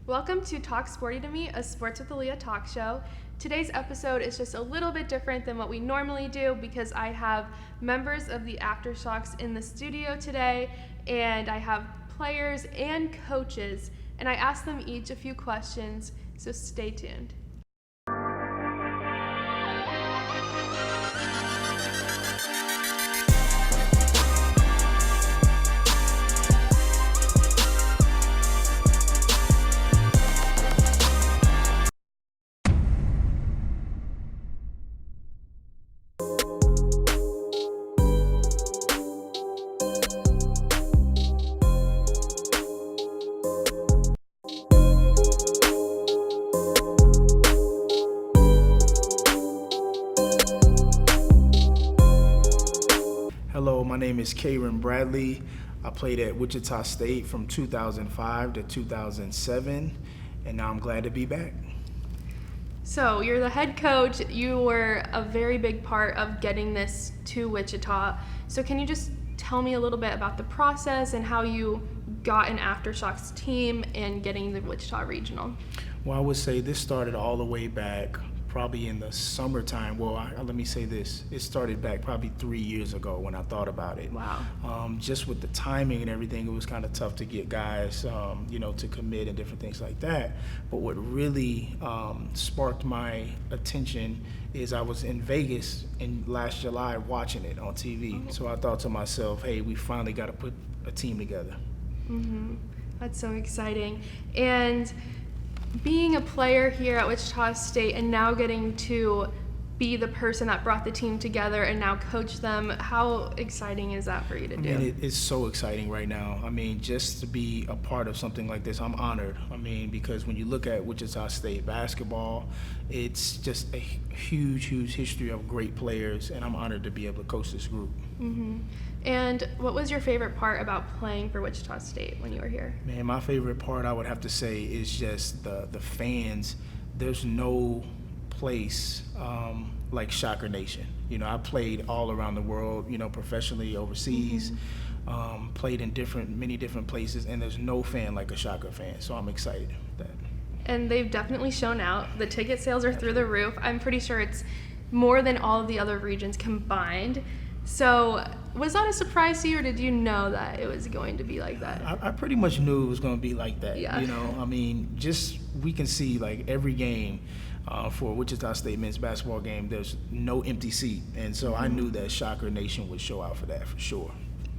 Welcome to Talk Sporty to Me, a Sports with Aliyah Talk Show. Today's episode is just a little bit different than what we normally do because I have members of the AfterShocks in the studio today, and I have players and coaches, and I asked them each a few questions, so stay tuned. Hello, my name is Karon Bradley. I played at Wichita State from 2005 to 2007, and now I'm glad to be back. So you're the head coach. You were a very big part of getting this to Wichita. So can you just tell me a little bit about the process and how you got an AfterShocks team and getting the Wichita Regional? Well, I would say this started all the way back probably in the summertime. Well, let me say this. It started back probably 3 years ago when I thought about it. Wow. Just with the timing and everything, it was kind of tough to get guys, to commit and different things like that. But what really sparked my attention is I was in Vegas in last July watching it on TV. So I thought to myself, hey, we finally got to put a team together. Mm-hmm. That's so exciting. And being a player here at Wichita State and now getting to be the person that brought the team together and now coach them, how exciting is that for you to do? I mean, it's so exciting right now. I mean, just to be a part of something like this, I'm honored. I mean, because when you look at Wichita State basketball, it's just a huge, huge history of great players, and I'm honored to be able to coach this group. Mm-hmm. And what was your favorite part about playing for Wichita State when you were here? Man, my favorite part I would have to say is just the fans. There's no place like Shocker Nation. You know, I played all around the world, professionally overseas, played in many different places, and there's no fan like a Shocker fan, so I'm excited with that. And they've definitely shown out. The ticket sales are through the roof. I'm pretty sure it's more than all of the other regions combined. So was that a surprise to you, or did you know that it was going to be like that? I pretty much knew it was going to be like that. Yeah. I mean, we can see like every game for Wichita State men's basketball game, there's no empty seat. And so I knew that Shocker Nation would show out for that for sure.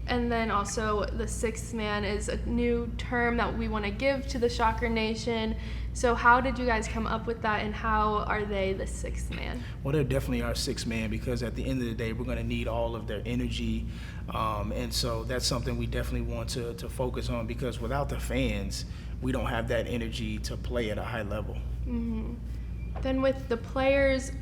And then also the sixth man is a new term that we want to give to the Shocker Nation. So how did you guys come up with that, and how are they the sixth man? Well, they're definitely our sixth man because at the end of the day, we're going to need all of their energy. And so that's something we definitely want to focus on, because without the fans, we don't have that energy to play at a high level. Mm-hmm. Then with the players,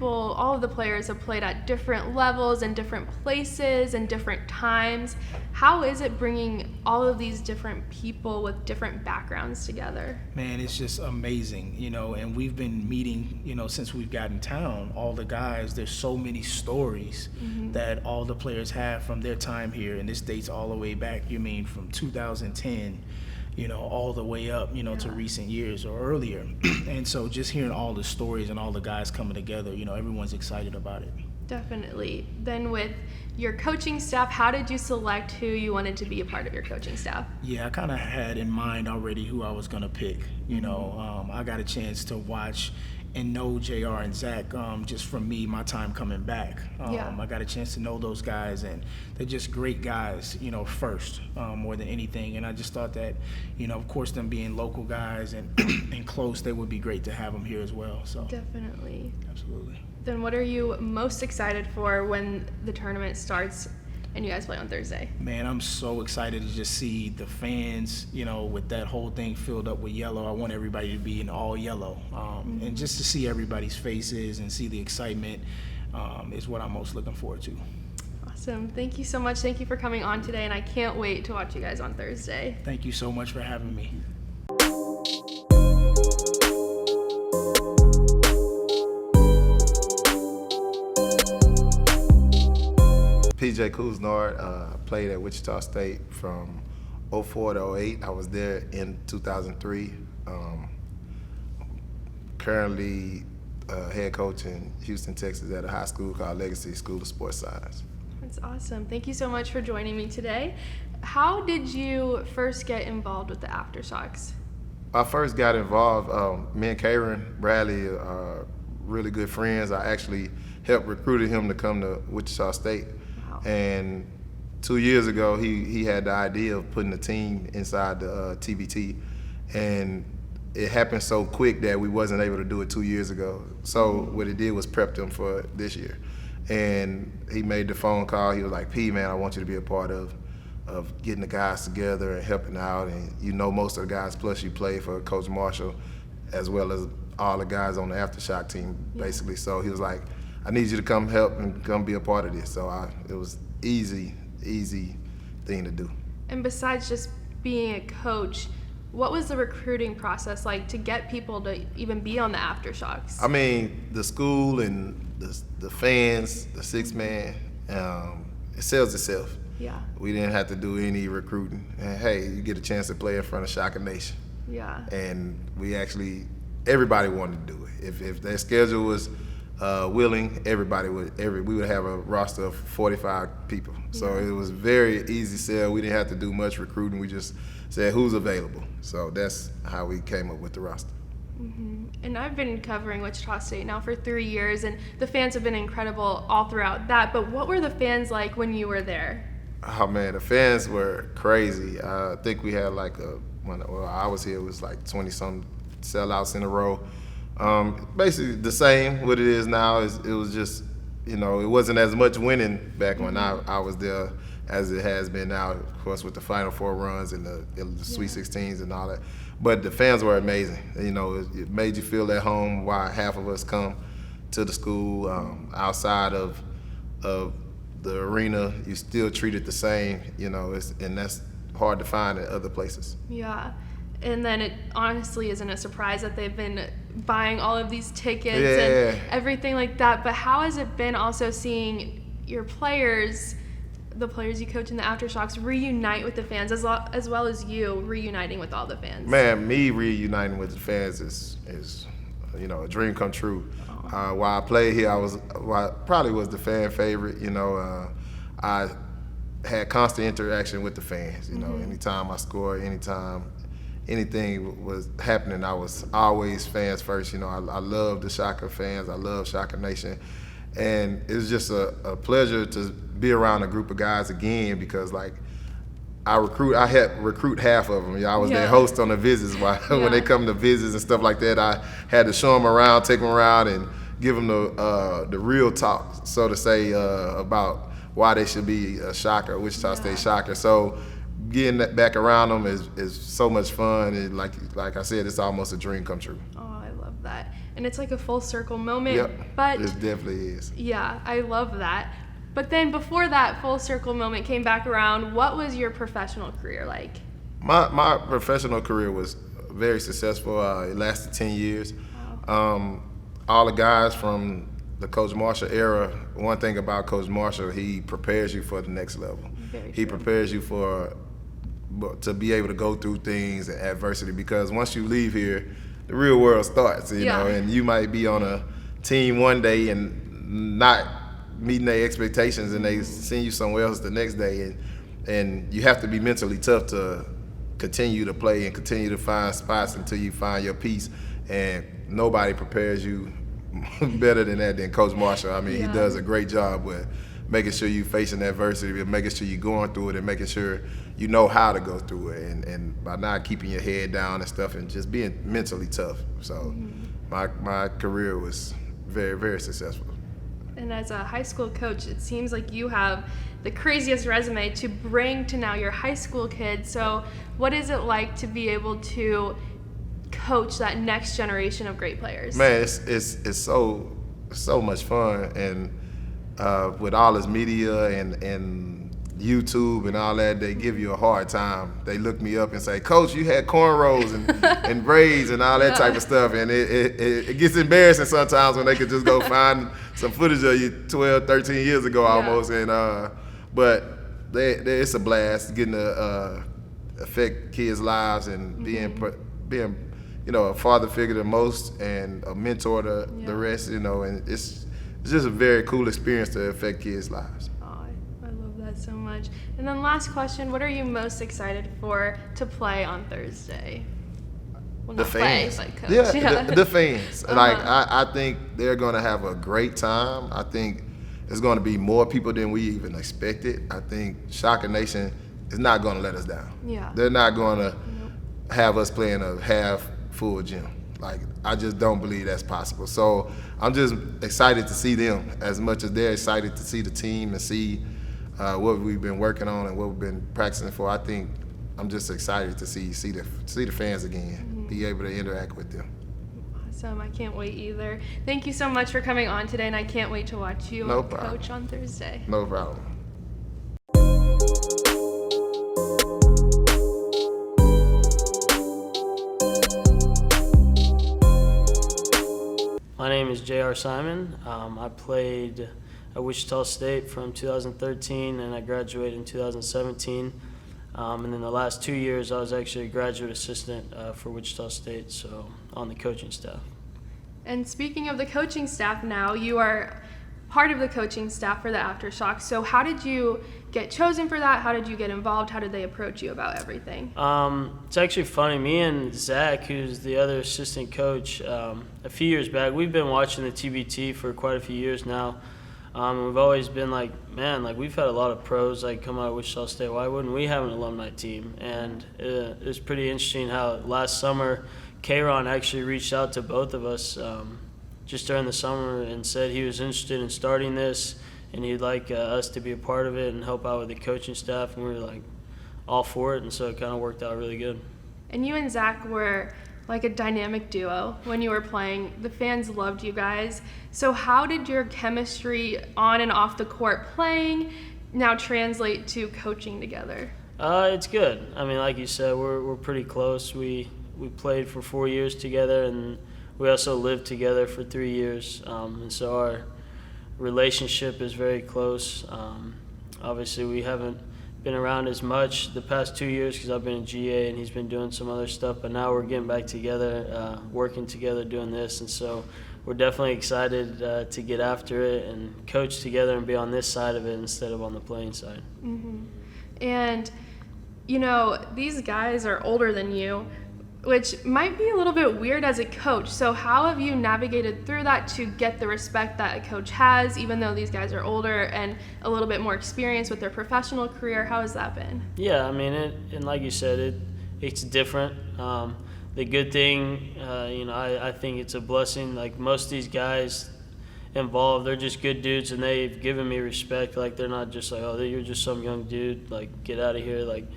all of the players have played at different levels and different places and different times. How is it bringing all of these different people with different backgrounds together? Man, it's just amazing, and we've been meeting, since we've gotten town, all the guys. There's so many stories that all the players have from their time here, and this dates all the way back, from 2010, all the way up, to recent years or earlier. And so just hearing all the stories and all the guys coming together, everyone's excited about it. Definitely. Then with your coaching staff, how did you select who you wanted to be a part of your coaching staff? Yeah, I kind of had in mind already who I was going to pick. I got a chance to watch and know JR and Zach just from my time coming back. I got a chance to know those guys, and they're just great guys, first, more than anything. And I just thought that, of course, them being local guys and, and close, they would be great to have them here as well. So Definitely. Absolutely. Then what are you most excited for when the tournament starts and you guys play on Thursday? Man, I'm so excited to just see the fans, with that whole thing filled up with yellow. I want everybody to be in all yellow. And just to see everybody's faces and see the excitement is what I'm most looking forward to. Awesome. Thank you so much. Thank you for coming on today, and I can't wait to watch you guys on Thursday. Thank you so much for having me. PJ Couisnard, played at Wichita State from '04 to '08. I was there in 2003. Currently head coach in Houston, Texas at a high school called Legacy School of Sports Science. That's awesome. Thank you so much for joining me today. How did you first get involved with the AfterShocks? I first got involved, me and Karon Bradley are really good friends. I actually helped recruited him to come to Wichita State. Wow. And 2 years ago, he had the idea of putting a team inside the TBT. And it happened so quick that we wasn't able to do it 2 years ago. So what it did was prep him for this year. And he made the phone call. He was like, P, man, I want you to be a part of getting the guys together and helping out. And you know most of the guys, plus you play for Coach Marshall, as well as all the guys on the AfterShock team, basically. So he was like, I need you to come help and come be a part of this. So it was easy thing to do. And besides just being a coach, what was the recruiting process like to get people to even be on the AfterShocks? I mean, the school and the fans, the six-man, it sells itself. Yeah. We didn't have to do any recruiting. And hey, you get a chance to play in front of Shocker Nation. Yeah. And everybody wanted to do it. If their schedule was willing, we would have a roster of 45 people. So it was very easy sell. We didn't have to do much recruiting. We just said who's available. So that's how we came up with the roster. Mm-hmm. And I've been covering Wichita State now for 3 years, and the fans have been incredible all throughout that. But what were the fans like when you were there? Oh man, the fans were crazy. I think we had when I was here, it was like 20-some sellouts in a row. Basically the same what it is now. It was just, it wasn't as much winning back when I was there as it has been now, of course, with the Final Four runs and the Sweet 16s and all that. But the fans were amazing. It made you feel at home. Why half of us come to the school outside of the arena, you still treat it the same, and that's hard to find at other places. Yeah. And then it honestly isn't a surprise that they've been buying all of these tickets and everything like that. But how has it been also seeing your players, the players you coach in the AfterShocks, reunite with the fans as well as you reuniting with all the fans? Man, me reuniting with the fans is a dream come true. While I played here, I probably was the fan favorite. I had constant interaction with the fans. Anytime I scored, anytime anything was happening, I was always fans first. I love the Shocker fans. I love Shocker Nation. And it was just a pleasure to be around a group of guys again because, I helped recruit half of them. I was their host on the visits. When they come to visits and stuff like that, I had to show them around, take them around, and give them the real talk, so to say, about why they should be a Shocker, Wichita State Shocker. So getting that back around them is so much fun. And like I said, it's almost a dream come true. Oh, I love that. And it's like a full circle moment. Yep, but it definitely is. Yeah, I love that. But then before that full circle moment came back around, what was your professional career like? My professional career was very successful. It lasted 10 years. Wow. All the guys from the Coach Marshall era, one thing about Coach Marshall, he prepares you for the next level. He prepares you to be able to go through things and adversity, because once you leave here, the real world starts, and you might be on a team one day and not meeting their expectations, and they send you somewhere else the next day, and you have to be mentally tough to continue to play and continue to find spots until you find your piece. And nobody prepares you better than Coach Marshall. I mean, he does a great job with making sure you're facing adversity, making sure you're going through it, and making sure you know how to go through it, and by not keeping your head down and stuff, and just being mentally tough. So my career was very, very successful. And as a high school coach, it seems like you have the craziest resume to bring to now your high school kids. So what is it like to be able to coach that next generation of great players? Man, it's so much fun, and with all this media and YouTube and all that, they give you a hard time. They look me up and say, Coach, you had cornrows and braids and all that type of stuff, and it gets embarrassing sometimes when they could just go find some footage of you 12, 13 years ago almost, and but it's a blast getting to affect kids' lives and being a father figure to most and a mentor to the rest, and it's just a very cool experience to affect kids' lives. Oh, I love that so much. And then last question, what are you most excited for to play on Thursday? Well, The not play, fans. but coach. Yeah, the fans. Like, I think they're going to have a great time. I think it's going to be more people than we even expected. I think Shocker Nation is not going to let us down. Yeah. They're not going to have us playing a half-full gym. Like, I just don't believe that's possible. So I'm just excited to see them as much as they're excited to see the team and see what we've been working on and what we've been practicing for. I think I'm just excited to see the fans again, be able to interact with them. Awesome. I can't wait either. Thank you so much for coming on today, and I can't wait to watch you coach on Thursday. No problem. My name is J.R. Simon. I played at Wichita State from 2013, and I graduated in 2017. And then the last 2 years, I was actually a graduate assistant for Wichita State, so on the coaching staff. And speaking of the coaching staff now, you are part of the coaching staff for the AfterShocks. So how did you get chosen for that? How did you get involved? How did they approach you about everything? It's actually funny. Me and Zach, who's the other assistant coach, a few years back, we've been watching the TBT for quite a few years now. We've always been like, man, like we've had a lot of pros like come out of Wichita State. Why wouldn't we have an alumni team? And it was pretty interesting how last summer Karon actually reached out to both of us just during the summer and said he was interested in starting this and he'd like us to be a part of it and help out with the coaching staff. And we were like all for it, and so it kind of worked out really good. And you and Zach were like a dynamic duo when you were playing. The fans loved you guys. So how did your chemistry on and off the court playing now translate to coaching together? It's good. I mean, like you said, we're pretty close. We played for 4 years together, and we also lived together for 3 years. And so our relationship is very close. Obviously, we haven't been around as much the past 2 years because I've been in GA and he's been doing some other stuff, but now we're getting back together, working together, doing this, and so we're definitely excited to get after it and coach together and be on this side of it instead of on the playing side. Mm-hmm. And, you know, these guys are older than you, which might be a little bit weird as a coach. So how have you navigated through that to get the respect that a coach has, even though these guys are older and a little bit more experienced with their professional career? How has that been? Yeah, I mean, and like you said, it's different. The good thing, I think it's a blessing. Like most of these guys involved, they're just good dudes, and they've given me respect. Like they're not just like, oh, you're just some young dude, like get out of here. Like,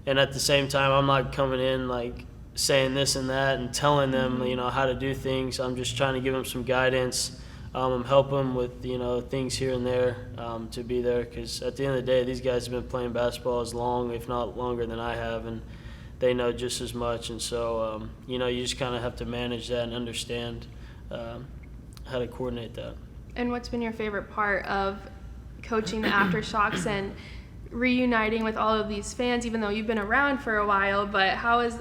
and at the same time, I'm not coming in like saying this and that and telling them, how to do things. I'm just trying to give them some guidance. I'm helping them with, things here and there to be there, because at the end of the day, these guys have been playing basketball as long, if not longer than I have, and they know just as much. And so, you just kind of have to manage that and understand how to coordinate that. And what's been your favorite part of coaching the AfterShocks and reuniting with all of these fans, even though you've been around for a while, but how has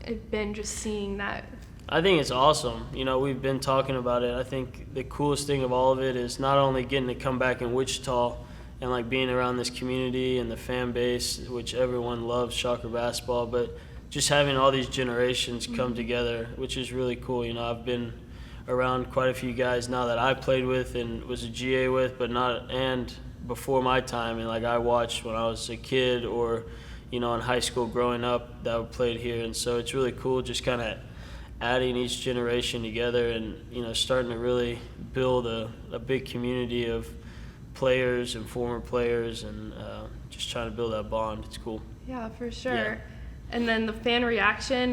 it been just seeing that? I think it's awesome. We've been talking about it. I think the coolest thing of all of it is not only getting to come back in Wichita and like being around this community and the fan base, which everyone loves Shocker basketball, but just having all these generations come together, which is really cool. I've been around quite a few guys now that I played with and was a GA with, and before my time, and like I watched when I was a kid or in high school growing up that played here. And so it's really cool just kind of adding each generation together and, starting to really build a big community of players and former players and just trying to build that bond. It's cool. Yeah, for sure. Yeah. And then the fan reaction,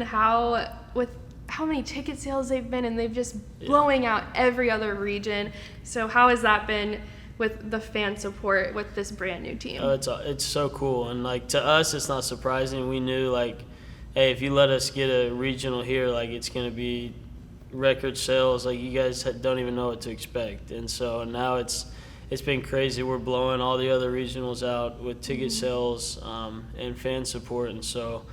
with how many ticket sales they've been, and they've just blowing out every other region. So how has that been with the fan support with this brand new team? It's so cool, and like to us it's not surprising. We knew like, hey, if you let us get a regional here, like it's gonna be record sales. Like you guys don't even know what to expect, and so now it's it's been crazy. We're blowing all the other regionals out with ticket sales and fan support. And so,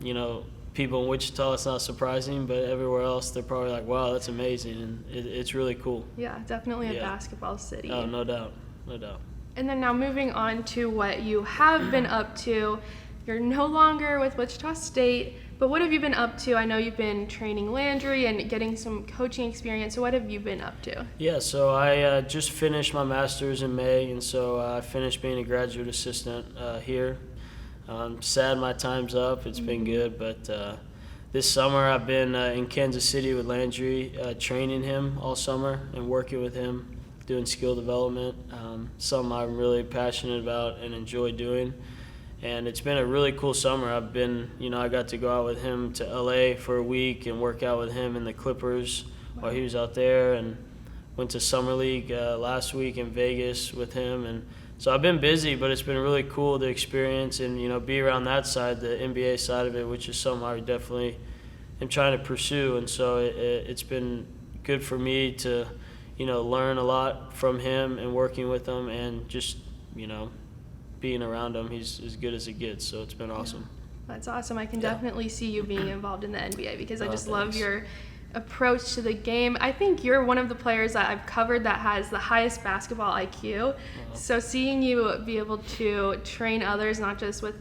you know, people in Wichita, it's not surprising, but everywhere else, they're probably like, wow, that's amazing. And it's really cool. Yeah, definitely a basketball city. Oh, no doubt. No doubt. And then now moving on to what you have been up to. You're no longer with Wichita State, but what have you been up to? I know you've been training Landry and getting some coaching experience. So what have you been up to? Yeah, so I just finished my master's in May, and so I finished being a graduate assistant here. Sad my time's up. It's been good, but this summer I've been in Kansas City with Landry, training him all summer and working with him, doing skill development, something I'm really passionate about and enjoy doing. And it's been a really cool summer. I've been, you know, I got to go out with him to LA for a week and work out with him in the Clippers while he was out there, and went to Summer League last week in Vegas with him. And so I've been busy, but it's been really cool to experience and, you know, be around that side, the NBA side of it, which is something I definitely am trying to pursue. And so it's been good for me to, you know, learn a lot from him and working with him, and just, you know, being around him. He's as good as it gets, so it's been awesome. That's awesome. I can definitely see you being involved in the NBA because I just love Thanks. your approach to the game. I think you're one of the players that I've covered that has the highest basketball IQ. So seeing you be able to train others, not just with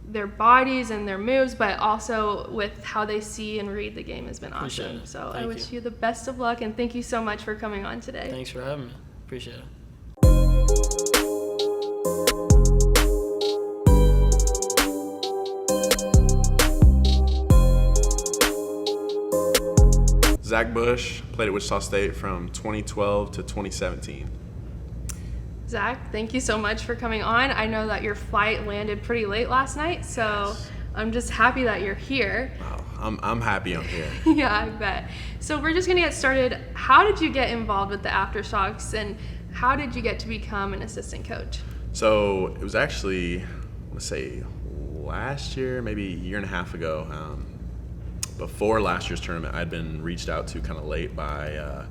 their bodies and their moves, but also with how they see and read the game, has been Appreciate awesome. it. So Thank I wish you. you the best of luck, and thank you so much for coming on today. Thanks for having me. Appreciate it. Zach Bush, played at Wichita State from 2012 to 2017. Zach, thank you so much for coming on. I know that your flight landed pretty late last night, so I'm just happy that you're here. Wow, I'm happy I'm here. Yeah, I bet. So we're just gonna get started. How did you get involved with the AfterShocks, and how did you get to become an assistant coach? So it was actually, let's say, last year, maybe a year and a half ago. Before last year's tournament, I'd been reached out to kind of late by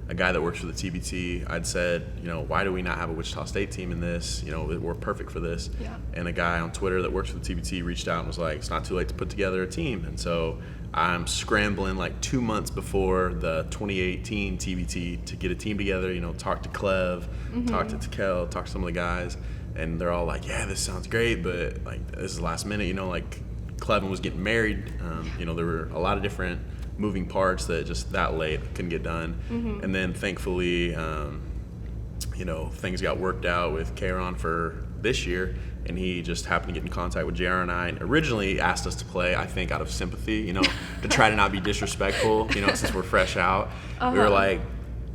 a guy that works for the TBT. I'd said, you know, why do we not have a Wichita State team in this? You know, we're perfect for this. Yeah. And a guy on Twitter that works for the TBT reached out and was like, it's not too late to put together a team. And so I'm scrambling like 2 months before the 2018 TBT to get a team together, you know, talk to Clev, talk to Tekel, talk to some of the guys. And they're all like, yeah, this sounds great, but like this is last minute, you know, like Clevin was getting married. You know, there were a lot of different moving parts that just that late couldn't get done. And then thankfully, you know, things got worked out with Karon for this year, and he just happened to get in contact with JR and I, and originally asked us to play, I think, out of sympathy, you know, to try to not be disrespectful, you know, since we're fresh out. We were like,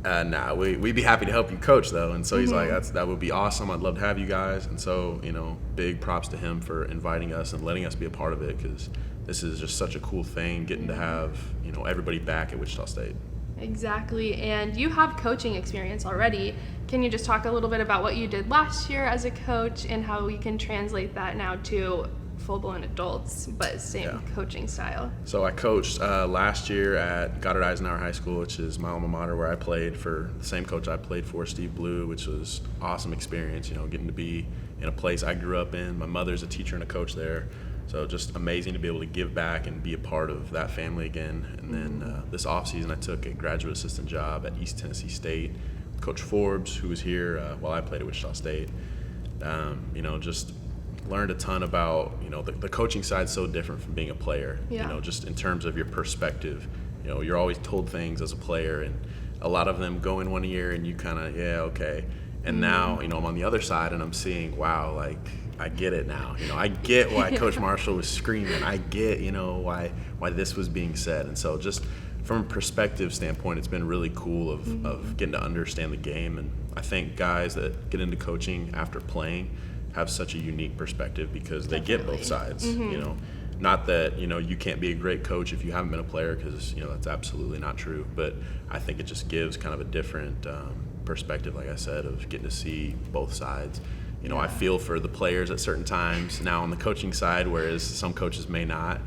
nah, we'd be happy to help you coach, though. And so he's like, that would be awesome. I'd love to have you guys. And so, you know, big props to him for inviting us and letting us be a part of it, because this is just such a cool thing, getting to have, you know, everybody back at Wichita State. Exactly, and you have coaching experience already. Can you just talk a little bit about what you did last year as a coach and how we can translate that now to full-blown adults, but same coaching style? So I coached last year at Goddard Eisenhower High School, which is my alma mater, where I played for the same coach I played for, Steve Blue, which was awesome experience, you know, getting to be in a place I grew up in. My mother's a teacher and a coach there. So just amazing to be able to give back and be a part of that family again. And then this offseason I took a graduate assistant job at East Tennessee State with Coach Forbes, who was here while I played at Wichita State. You know, just learned a ton about, you know, the coaching side's so different from being a player. You know, just in terms of your perspective. You know, you're always told things as a player, and a lot of them go in one year and you kind of, okay. And now, you know, I'm on the other side and I'm seeing, wow, like, I get it now. You know, I get why Coach Marshall was screaming. I get, you know, why this was being said. And so just from a perspective standpoint, it's been really cool of getting to understand the game. And I think guys that get into coaching after playing have such a unique perspective because they get both sides, you know. Not that, you know, you can't be a great coach if you haven't been a player, because, you know, that's absolutely not true. But I think it just gives kind of a different perspective, like I said, of getting to see both sides. You know, I feel for the players at certain times now on the coaching side, whereas some coaches may not.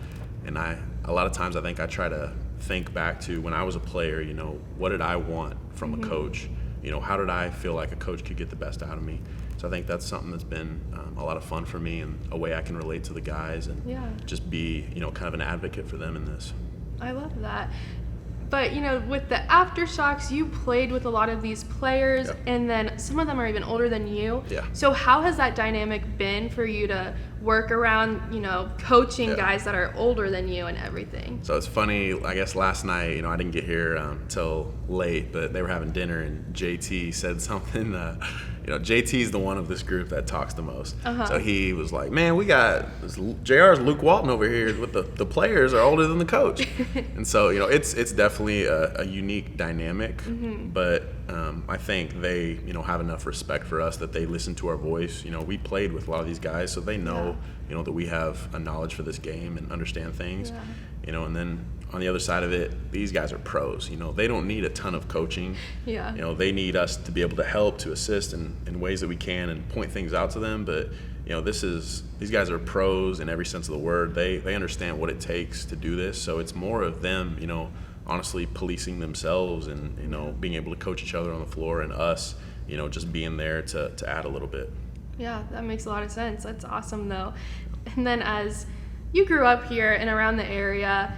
And a lot of times I think I try to think back to when I was a player, you know, what did I want from a coach? how did I feel like a coach could get the best out of me? So I think that's something that's been a lot of fun for me, and a way I can relate to the guys and just be, kind of an advocate for them in this. I love that. But, with the AfterShocks, you played with a lot of these players, and then some of them are even older than you. Yeah. So how has that dynamic been for you to work around, coaching guys that are older than you and everything? So it's funny, I guess last night, I didn't get here till late, but they were having dinner, and JT said something. JT's the one of this group that talks the most. So he was like, man, we got JR's Luke Walton over here with the players are older than the coach. And so, it's definitely a unique dynamic, but I think they, have enough respect for us that they listen to our voice. We played with a lot of these guys, so they know, that we have a knowledge for this game and understand things, and then on the other side of it, these guys are pros. They don't need a ton of coaching. They need us to be able to help, to assist in ways that we can and point things out to them. But these guys are pros in every sense of the word. They understand what it takes to do this. So it's more of them, honestly policing themselves and being able to coach each other on the floor, and us, just being there to add a little bit. Yeah, that makes a lot of sense. That's awesome though. And then as you grew up here and around the area,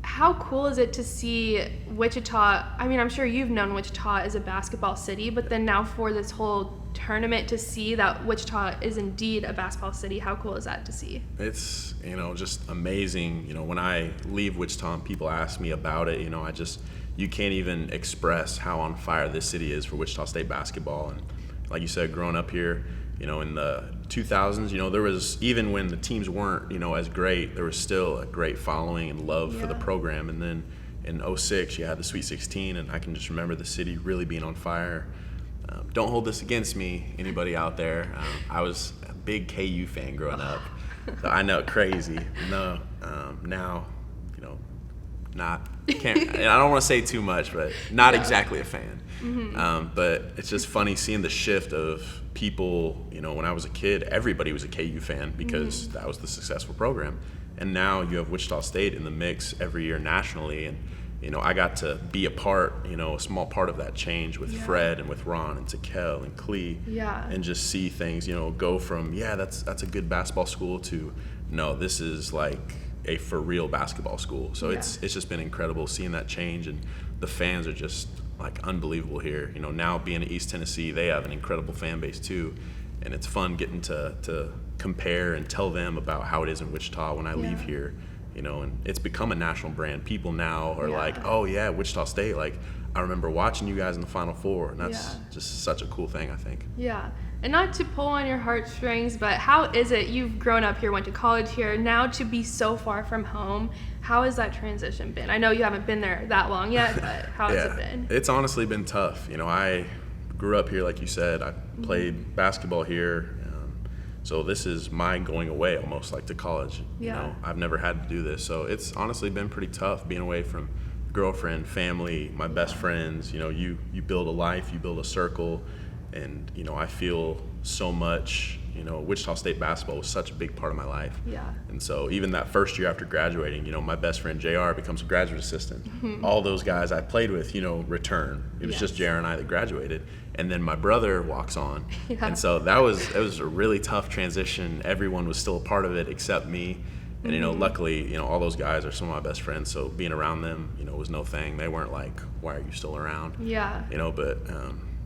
how cool is it to see Wichita? I mean, I'm sure you've known Wichita as a basketball city, but then now for this whole tournament to see that Wichita is indeed a basketball city, how cool is that to see? It's, just amazing. When I leave Wichita and people ask me about it, you can't even express how on fire this city is for Wichita State basketball. And like you said, growing up here, in the 2000s, there was, even when the teams weren't, as great, there was still a great following and love for the program. And then in 2006, you had the Sweet 16, and I can just remember the city really being on fire. Don't hold this against me, anybody out there. I was a big KU fan growing up, so I know, crazy. No, now, not, can't, and I don't want to say too much, but not exactly a fan. But it's just funny seeing the shift of people. When I was a kid, everybody was a KU fan because that was the successful program. And now you have Wichita State in the mix every year nationally. And, I got to be a part, a small part of that change with Fred and with Ron and Takel and Klee. And just see things, go from, that's a good basketball school to, no, this is like a for real basketball school. So it's just been incredible seeing that change, and the fans are just like unbelievable here. Now being in East Tennessee, they have an incredible fan base too, and it's fun getting to compare and tell them about how it is in Wichita when I leave here. And it's become a national brand. People now are like, oh yeah, Wichita State, like I remember watching you guys in the Final Four, and that's just such a cool thing, I think. And not to pull on your heartstrings, but how is it, you've grown up here, went to college here, now to be so far from home, how has that transition been? I know you haven't been there that long yet, but how has it been? It's honestly been tough. I grew up here, like you said. I played basketball here. So this is my going away almost, like to college. I've never had to do this. So it's honestly been pretty tough being away from girlfriend, family, my best friends. You build a life, you build a circle. And, I feel so much, Wichita State basketball was such a big part of my life. And so even that first year after graduating, my best friend JR becomes a graduate assistant. All those guys I played with, return. It was just JR and I that graduated. And then my brother walks on. And so it was a really tough transition. Everyone was still a part of it except me. And, luckily, all those guys are some of my best friends. So being around them, was no thing. They weren't like, why are you still around? But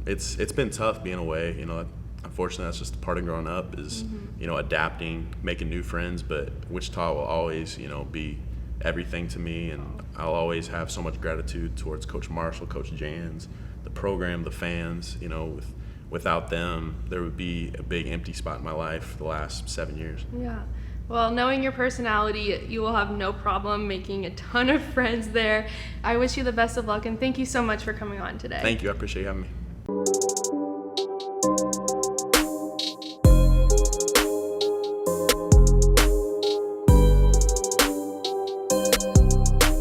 it's been tough being away. Unfortunately, that's just part of growing up is, adapting, making new friends. But Wichita will always, be everything to me. And I'll always have so much gratitude towards Coach Marshall, Coach Jans, the program, the fans. Without them, there would be a big empty spot in my life for the last 7 years. Well, knowing your personality, you will have no problem making a ton of friends there. I wish you the best of luck, and thank you so much for coming on today. Thank you. I appreciate you having me.